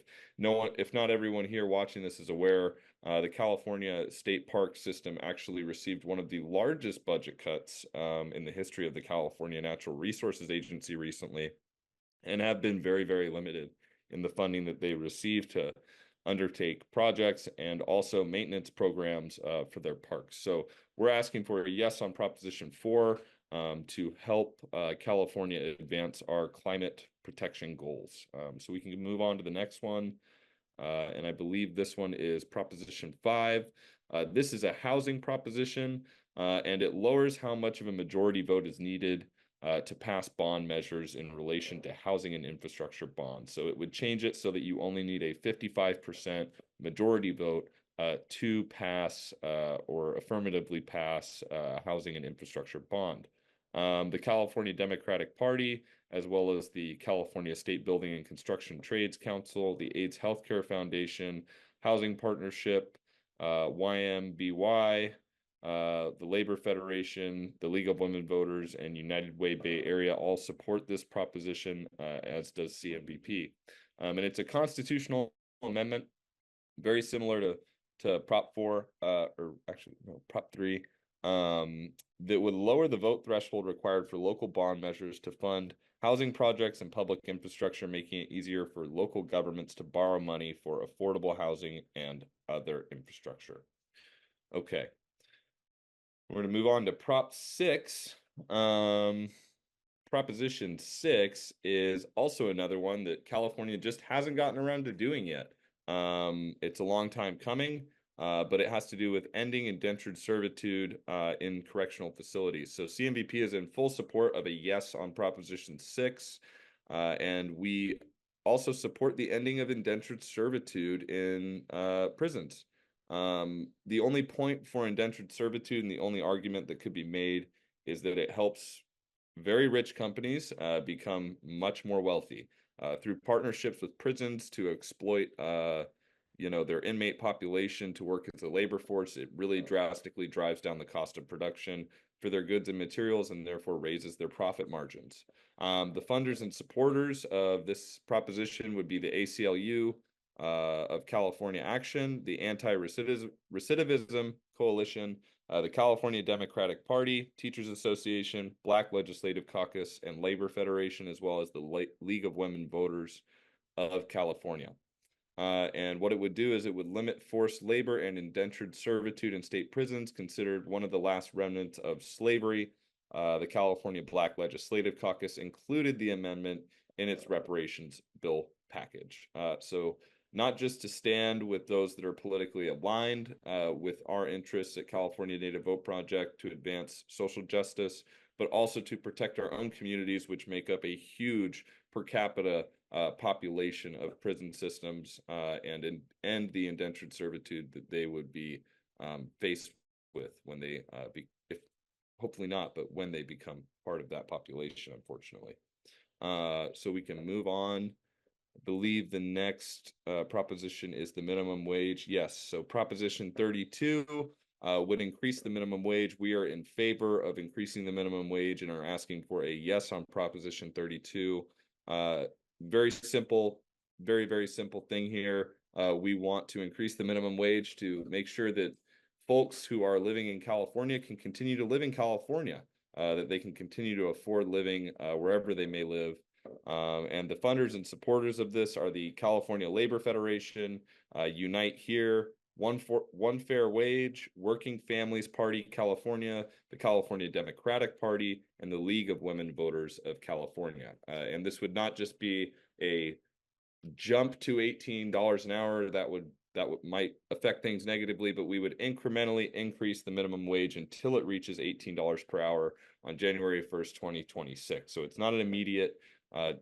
if not everyone here watching this is aware, the California State Park System actually received one of the largest budget cuts in the history of the California Natural Resources Agency recently, and have been very, very limited in the funding that they receive to undertake projects and also maintenance programs for their parks. So we're asking for a yes on Proposition 4 to help California advance our climate protection goals. So we can move on to the next one. And I believe this one is Proposition 5. This is a housing proposition, and it lowers how much of a majority vote is needed to pass bond measures in relation to housing and infrastructure bonds. So it would change it so that you only need a 55% majority vote to pass or affirmatively pass housing and infrastructure bond. The California Democratic Party, as well as the California State Building and Construction Trades Council, the AIDS Healthcare Foundation, Housing Partnership, YMBY, the Labor Federation, the League of Women Voters, and United Way Bay Area all support this proposition, as does CNVP. And it's a constitutional amendment, very similar to Prop 4, or actually, no, Prop 3, that would lower the vote threshold required for local bond measures to fund housing projects and public infrastructure, making it easier for local governments to borrow money for affordable housing and other infrastructure. Okay. We're going to move on to Prop 6. Proposition 6 is also another one that California just hasn't gotten around to doing yet. It's a long time coming, but it has to do with ending indentured servitude in correctional facilities. So CNVP is in full support of a yes on Proposition 6, and we also support the ending of indentured servitude in prisons. The only point for indentured servitude and the only argument that could be made is that it helps very rich companies become much more wealthy through partnerships with prisons to exploit their inmate population to work as a labor force. It really drastically drives down the cost of production for their goods and materials and therefore raises their profit margins. The funders and supporters of this proposition would be the ACLU of California Action, the Anti-Recidivism Coalition, the California Democratic Party, Teachers Association, Black Legislative Caucus, and Labor Federation, as well as the League of Women Voters of California. And what it would do is it would limit forced labor and indentured servitude in state prisons, considered one of the last remnants of slavery. The California Black Legislative Caucus included the amendment in its reparations bill package. So not just to stand with those that are politically aligned with our interests at California Native Vote Project to advance social justice, but also to protect our own communities, which make up a huge per capita population of prison systems and end the indentured servitude that they would be faced with when they, hopefully not, but when they become part of that population, unfortunately. So we can move on. I believe the next proposition is the minimum wage. Yes, so Proposition 32 would increase the minimum wage. We are in favor of increasing the minimum wage and are asking for a yes on Proposition 32. Very simple, very, very simple thing here. We want to increase the minimum wage to make sure that folks who are living in California can continue to live in California, that they can continue to afford living wherever they may live. And the funders and supporters of this are the California Labor Federation, Unite Here, One Fair Wage, Working Families Party California, the California Democratic Party, and the League of Women Voters of California. And this would not just be a jump to $18 an hour that might affect things negatively, but we would incrementally increase the minimum wage until it reaches $18 per hour on January 1st, 2026. So it's not an immediate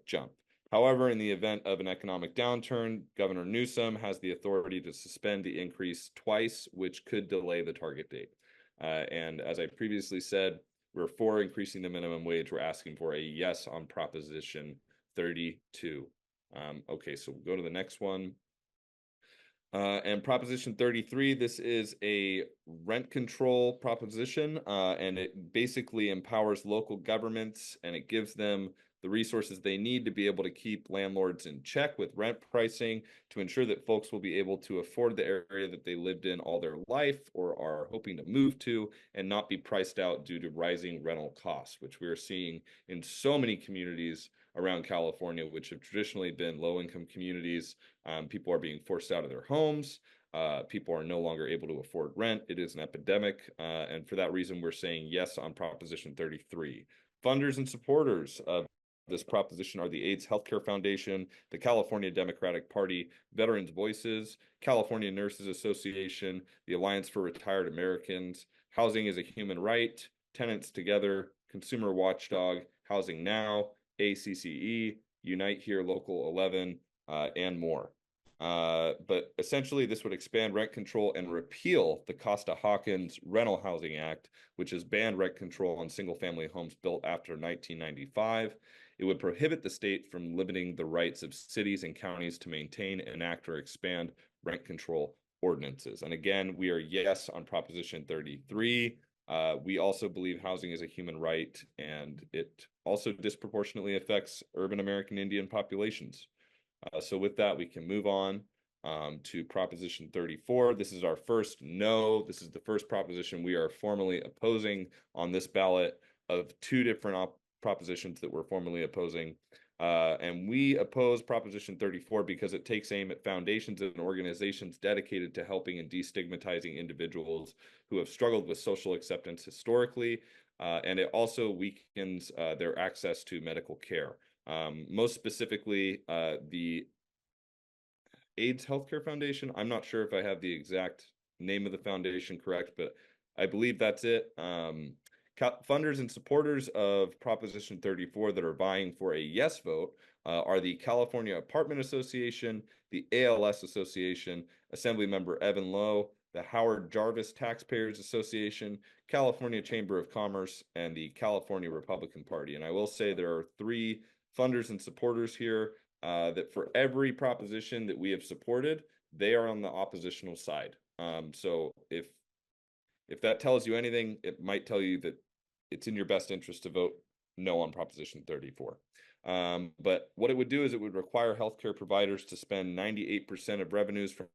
jump. However, in the event of an economic downturn, Governor Newsom has the authority to suspend the increase twice, which could delay the target date. And as I previously said, We're for increasing the minimum wage. We're asking for a yes on Proposition 32. Okay, so we'll go to the next one. And Proposition 33, this is a rent control proposition, and it basically empowers local governments and it gives them the resources they need to be able to keep landlords in check with rent pricing to ensure that folks will be able to afford the area that they lived in all their life or are hoping to move to and not be priced out due to rising rental costs, which we are seeing in so many communities around California, which have traditionally been low-income communities. People are being forced out of their homes. People are no longer able to afford rent. It is an epidemic. And for that reason, we're saying yes on Proposition 33. Funders and supporters of this proposition are the AIDS Healthcare Foundation, the California Democratic Party, Veterans Voices, California Nurses Association, the Alliance for Retired Americans, Housing is a Human Right, Tenants Together, Consumer Watchdog, Housing Now, ACCE, Unite Here Local 11, and more. But essentially, this would expand rent control and repeal the Costa-Hawkins Rental Housing Act, which has banned rent control on single-family homes built after 1995. It would prohibit the state from limiting the rights of cities and counties to maintain, enact, or expand rent control ordinances. And again, we are yes on Proposition 33. We also believe housing is a human right, and it also disproportionately affects urban American Indian populations. So with that, we can move on to Proposition 34. This is our first no. This is the first proposition we are formally opposing on this ballot of two different propositions that we're formally opposing. And we oppose Proposition 34 because it takes aim at foundations and organizations dedicated to helping and destigmatizing individuals who have struggled with social acceptance historically. And it also weakens their access to medical care. Most specifically, the AIDS Healthcare Foundation. I'm not sure if I have the exact name of the foundation correct, but I believe that's it. Funders and supporters of Proposition 34 that are vying for a yes vote are the California Apartment Association, the ALS Association, Assemblymember Evan Lowe, the Howard Jarvis Taxpayers Association, California Chamber of Commerce, and the California Republican Party. And I will say there are three funders and supporters here that for every proposition that we have supported, they are on the oppositional side. So if that tells you anything, it might tell you that it's in your best interest to vote no on Proposition 34. But what it would do is it would require healthcare providers to spend 98% of revenues from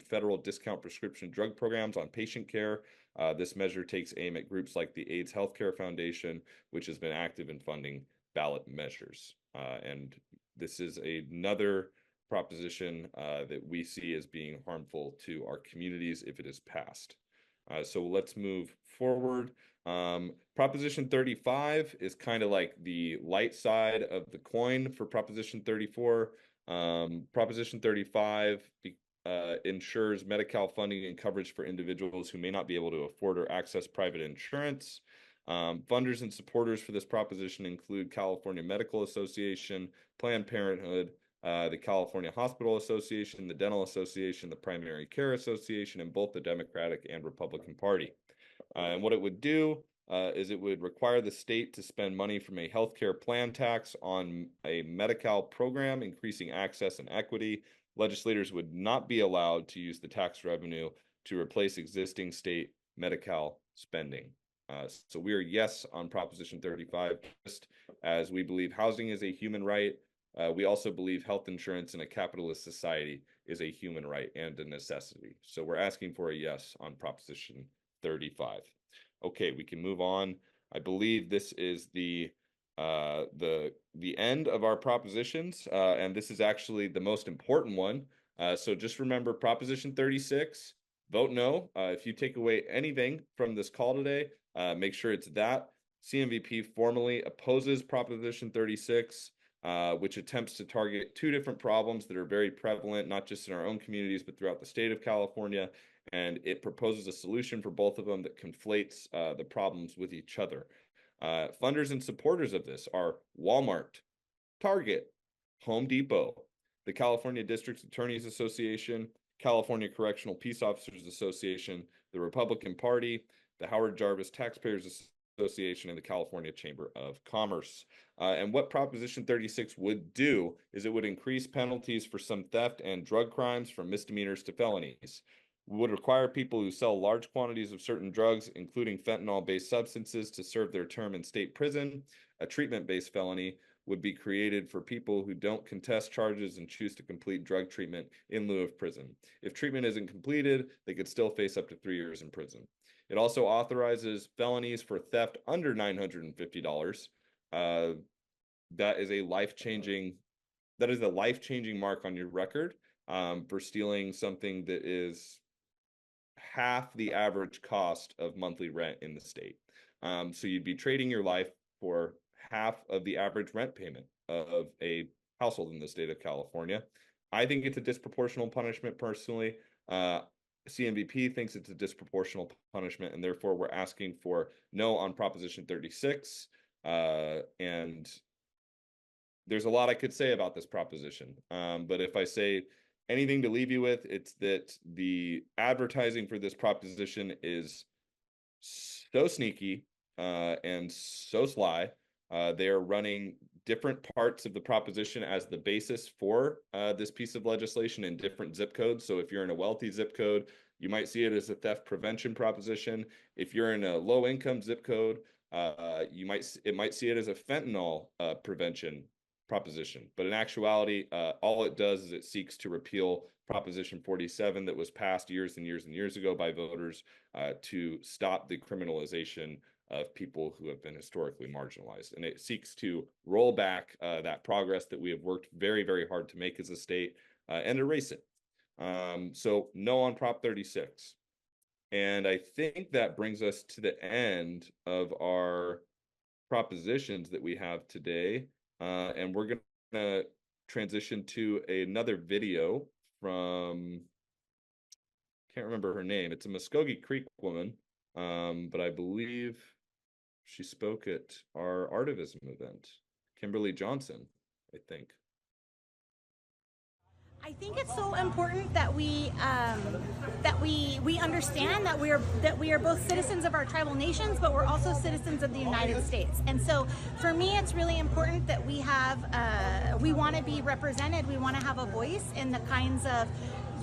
federal discount prescription drug programs on patient care. This measure takes aim at groups like the AIDS Healthcare Foundation, which has been active in funding ballot measures. And this is another proposition that we see as being harmful to our communities if it is passed. So let's move forward. Proposition 35 is kind of like the light side of the coin for Proposition 34. Proposition 35 ensures Medi-Cal funding and coverage for individuals who may not be able to afford or access private insurance. Funders and supporters for this proposition include California Medical Association, Planned Parenthood, the California Hospital Association, the Dental Association, the Primary Care Association, and both the Democratic and Republican Party. And what it would do is it would require the state to spend money from a healthcare plan tax on a Medi-Cal program, increasing access and equity. Legislators would not be allowed to use the tax revenue to replace existing state Medi-Cal spending. So we are yes on Proposition 35, just as we believe housing is a human right. We also believe health insurance in a capitalist society is a human right and a necessity. So we're asking for a yes on Proposition 35. Okay, we can move on. I believe this is the end of our propositions, and this is actually the most important one. So just remember Proposition 36, vote no. If you take away anything from this call today, make sure it's that. CNVP formally opposes Proposition 36, which attempts to target two different problems that are very prevalent, not just in our own communities, but throughout the state of California. And it proposes a solution for both of them that conflates the problems with each other. Funders and supporters of this are Walmart, Target, Home Depot, the California District Attorneys Association, California Correctional Peace Officers Association, the Republican Party, the Howard Jarvis Taxpayers Association and the California Chamber of Commerce. And what Proposition 36 would do is it would increase penalties for some theft and drug crimes from misdemeanors to felonies. Would require people who sell large quantities of certain drugs, including fentanyl-based substances, to serve their term in state prison. A treatment-based felony would be created for people who don't contest charges and choose to complete drug treatment in lieu of prison. If treatment isn't completed, they could still face up to 3 years in prison. It also authorizes felonies for theft under $950. That is a life-changing mark on your record for stealing something that is half the average cost of monthly rent in the state. So you'd be trading your life for half of the average rent payment of a household in the state of California. I think it's a disproportional punishment personally. CNVP thinks it's a disproportional punishment, and therefore we're asking for no on Proposition 36. And there's a lot I could say about this proposition. But if I say anything to leave you with, it's that the advertising for this proposition is so sneaky and so sly. They are running different parts of the proposition as the basis for this piece of legislation in different zip codes. So if you're in a wealthy zip code, you might see it as a theft prevention proposition. If you're in a low income zip code, it might see it as a fentanyl prevention proposition. But in actuality, all it does is it seeks to repeal Proposition 47 that was passed years and years and years ago by voters to stop the criminalization of people who have been historically marginalized. And it seeks to roll back that progress that we have worked very, very hard to make as a state and erase it. So no on Prop 36. And I think that brings us to the end of our propositions that we have today. And we're going to transition to another video from, can't remember her name. It's a Muskogee Creek woman, but I believe she spoke at our Artivism event. Kimberly Johnson, I think. I think it's so important that we understand that we are both citizens of our tribal nations, but we're also citizens of the United States. And so, for me, it's really important that we want to be represented. We want to have a voice in the kinds of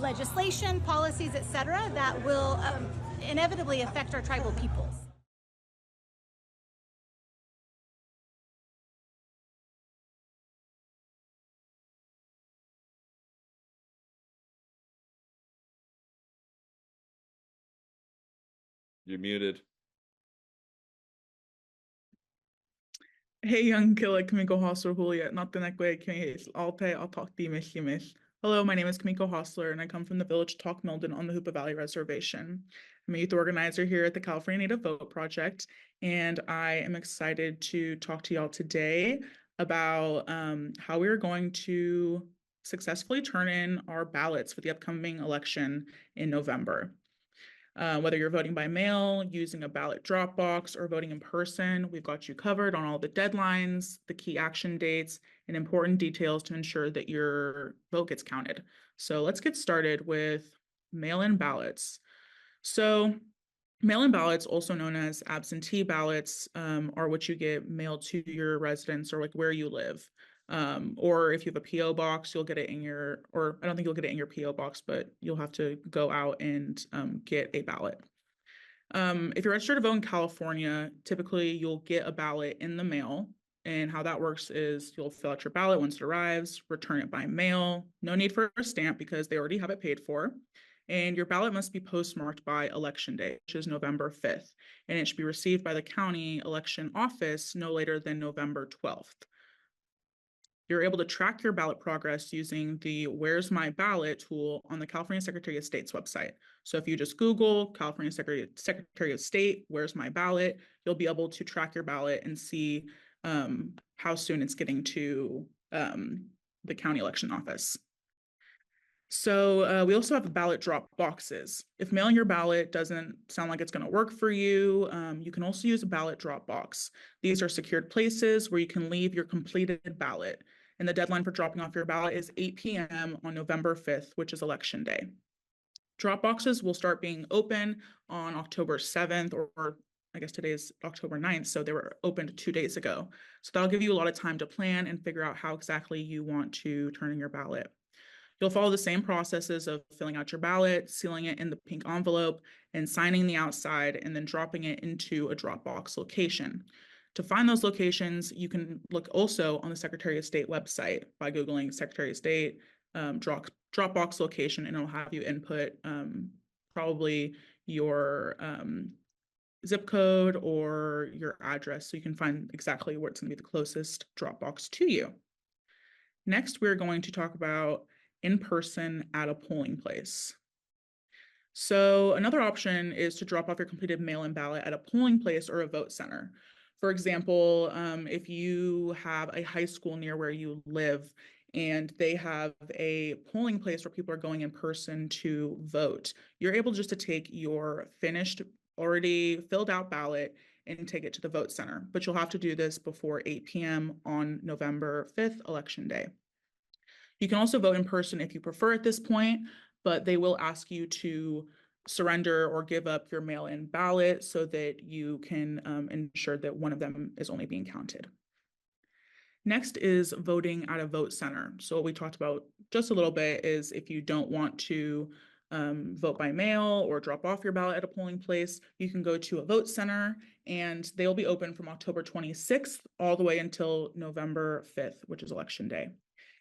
legislation, policies, etc., that will inevitably affect our tribal peoples. You're muted. Hey young killa Kamiko Hostler Juliet, not the nekwe I'll talk Mish. Hello, my name is Kamiko Hostler and I come from the village Talk Milden on the Hoopa Valley Reservation. I'm a youth organizer here at the California Native Vote Project, and I am excited to talk to y'all today about how we are going to successfully turn in our ballots for the upcoming election in November. Whether you're voting by mail, using a ballot drop box, or voting in person, we've got you covered on all the deadlines, the key action dates, and important details to ensure that your vote gets counted. So let's get started with mail-in ballots. So mail-in ballots, also known as absentee ballots, are what you get mailed to your residence or like where you live. Or if you have a PO box, you'll get it in your, or I don't think you'll get it in your PO box, but you'll have to go out and get a ballot. If you're registered to vote in California, typically you'll get a ballot in the mail. And how that works is you'll fill out your ballot once it arrives, return it by mail. No need for a stamp because they already have it paid for. And your ballot must be postmarked by Election Day, which is November 5th. And it should be received by the county election office no later than November 12th. You're able to track your ballot progress using the Where's My Ballot tool on the California Secretary of State's website. So if you just Google California Secretary of State, Where's My Ballot, you'll be able to track your ballot and see how soon it's getting to the county election office. So we also have ballot drop boxes. If mailing your ballot doesn't sound like it's going to work for you, you can also use a ballot drop box. These are secured places where you can leave your completed ballot. And the deadline for dropping off your ballot is 8 p.m. on November 5th, which is Election Day. Drop boxes will start being open on October 7th, or I guess today is October 9th, so they were opened 2 days ago. So that'll give you a lot of time to plan and figure out how exactly you want to turn in your ballot. You'll follow the same processes of filling out your ballot, sealing it in the pink envelope, and signing the outside, and then dropping it into a Dropbox location. To find those locations, you can look also on the Secretary of State website by Googling Secretary of State Dropbox location, and it'll have you input probably your zip code or your address so you can find exactly where it's going to be the closest Dropbox to you. Next, we're going to talk about in person at a polling place. So another option is to drop off your completed mail-in ballot at a polling place or a vote center. For example, if you have a high school near where you live and they have a polling place where people are going in person to vote, you're able just to take your finished, already filled out ballot and take it to the vote center. But you'll have to do this before 8 p.m. on November 5th, Election Day. You can also vote in person if you prefer at this point, but they will ask you to surrender or give up your mail-in ballot so that you can ensure that one of them is only being counted. Next is voting at a vote center. So what we talked about just a little bit is if you don't want to vote by mail or drop off your ballot at a polling place, you can go to a vote center and they'll be open from October 26th all the way until November 5th, which is Election Day.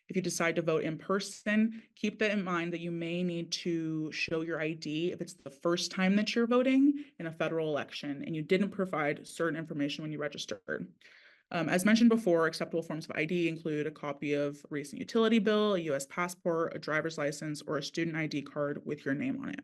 If you decide to vote in person, keep that in mind that you may need to show your ID if it's the first time that you're voting in a federal election and you didn't provide certain information when you registered. As mentioned before, acceptable forms of ID include a copy of a recent utility bill, a US passport, a driver's license, or a student ID card with your name on it.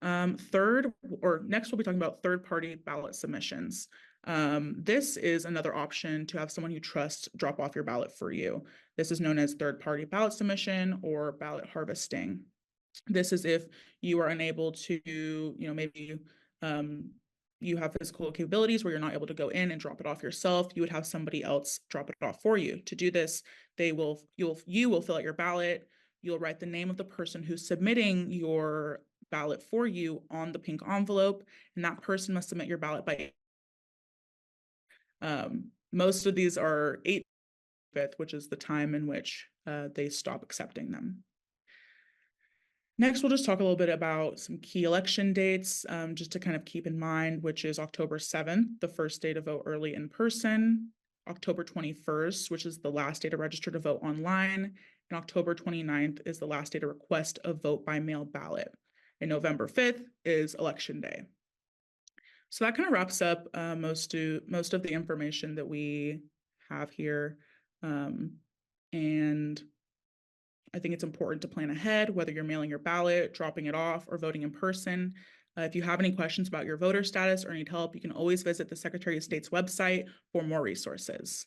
Next, we'll be talking about third-party ballot submissions. This is another option to have someone you trust drop off your ballot for you. This is known as third-party ballot submission or ballot harvesting. This is if you are unable to, maybe you have physical capabilities where you're not able to go in and drop it off yourself. You would have somebody else drop it off for you. To do this, you will fill out your ballot. You'll write the name of the person who's submitting your ballot for you on the pink envelope, and that person must submit your ballot by most of these are 8/5, which is the time in which they stop accepting them. Next, we'll just talk a little bit about some key election dates, just to kind of keep in mind, which is October 7th, the first day to vote early in person, October 21st, which is the last day to register to vote online, and October 29th is the last day to request a vote by mail ballot. And November 5th is Election Day. So that kind of wraps up most of the information that we have here. And I think it's important to plan ahead, whether you're mailing your ballot, dropping it off, or voting in person. If you have any questions about your voter status or need help, you can always visit the Secretary of State's website for more resources.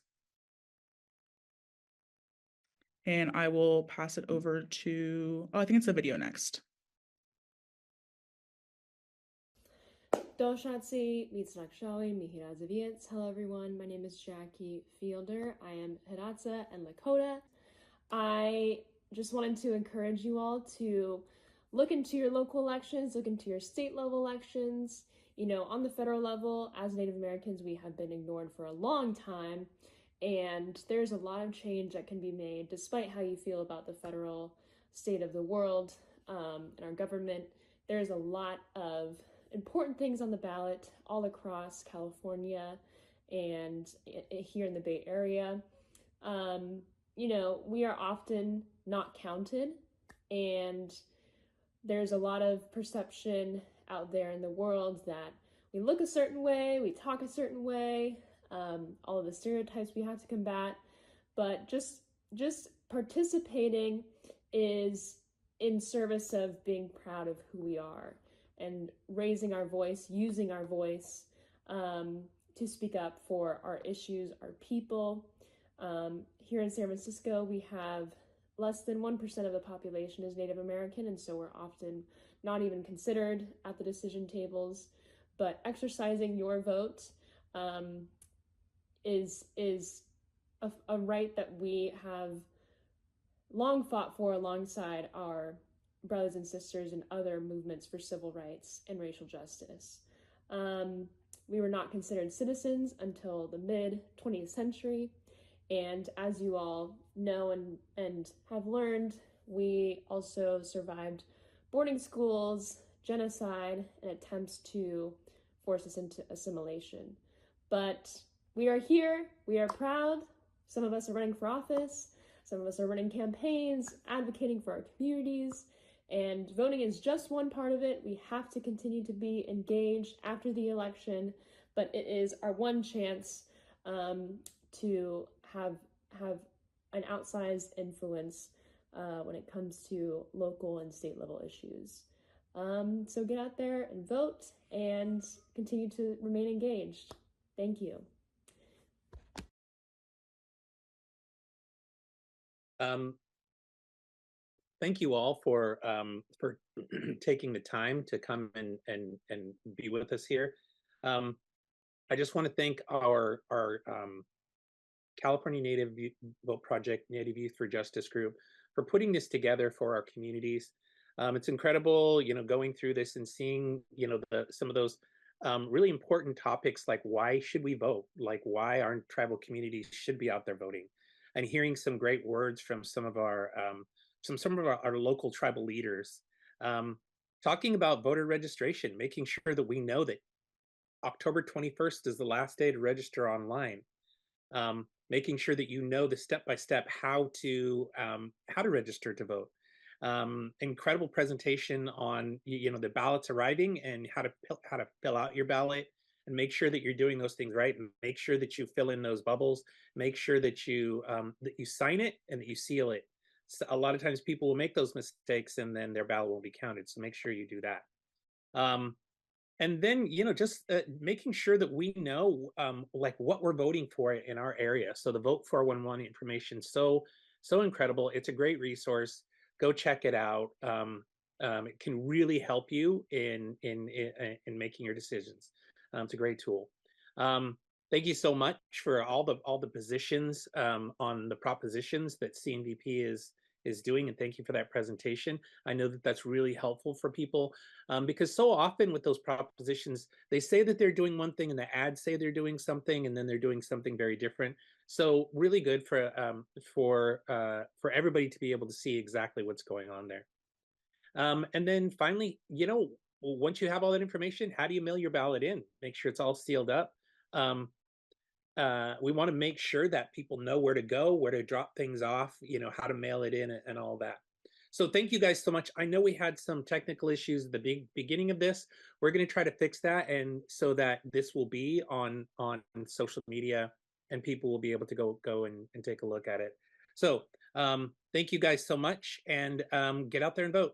And I will pass it over to, I think it's the video next. Doshatsi Mitsnakshawi Mihirazaviets. Hello everyone, my name is Jackie Fielder. I am Hidatsa and Lakota. I just wanted to encourage you all to look into your local elections, look into your state level elections. On the federal level, as Native Americans, we have been ignored for a long time, and there's a lot of change that can be made despite how you feel about the federal state of the world and our government. There's a lot of important things on the ballot all across California and here in the Bay Area. We are often not counted, and there's a lot of perception out there in the world that we look a certain way, we talk a certain way, all of the stereotypes we have to combat, but just participating is in service of being proud of who we are and raising our voice, using our voice to speak up for our issues, our people. Here in San Francisco, we have less than 1% of the population is Native American, and so we're often not even considered at the decision tables. But exercising your vote is a right that we have long fought for alongside our brothers and sisters in other movements for civil rights and racial justice. We were not considered citizens until the mid 20th century. And as you all know and have learned, we also survived boarding schools, genocide, and attempts to force us into assimilation. But we are here, we are proud. Some of us are running for office, some of us are running campaigns, advocating for our communities, and voting is just one part of it. We have to continue to be engaged after the election, but it is our one chance to have an outsized influence when it comes to local and state level issues. So get out there and vote and continue to remain engaged. Thank you. Thank you all for taking the time to come and be with us here. I just want to thank our California Native Vote Project, Native Youth for Justice group, for putting this together for our communities. It's incredible, going through this and seeing, some of those really important topics, like why should we vote, like why our tribal communities should be out there voting, and hearing some great words from some of our our local tribal leaders, talking about voter registration, making sure that we know that October 21st is the last day to register online. Making sure that you know the step-by-step how to register to vote. Incredible presentation on the ballots arriving and how to fill out your ballot, and make sure that you're doing those things right, and make sure that you fill in those bubbles, make sure that you sign it and that you seal it. So a lot of times people will make those mistakes and then their ballot won't be counted, so make sure you do that. And then, just making sure that we know like what we're voting for in our area. So the Vote 411 information, so incredible. It's a great resource. Go check it out. It can really help you in making your decisions. It's a great tool. Thank you so much for all the positions on the propositions that CNVP is doing, and thank you for that presentation. I know that that's really helpful for people, because so often with those propositions, they say that they're doing one thing and the ads say they're doing something, and then they're doing something very different. So really good for everybody to be able to see exactly what's going on there. And then finally, once you have all that information, how do you mail your ballot in? Make sure it's all sealed up. We want to make sure that people know where to go, where to drop things off, how to mail it in and all that. So thank you guys so much. I know we had some technical issues at the beginning of this. We're going to try to fix that, and so that this will be on social media and people will be able to go and take a look at it. So thank you guys so much, and get out there and vote.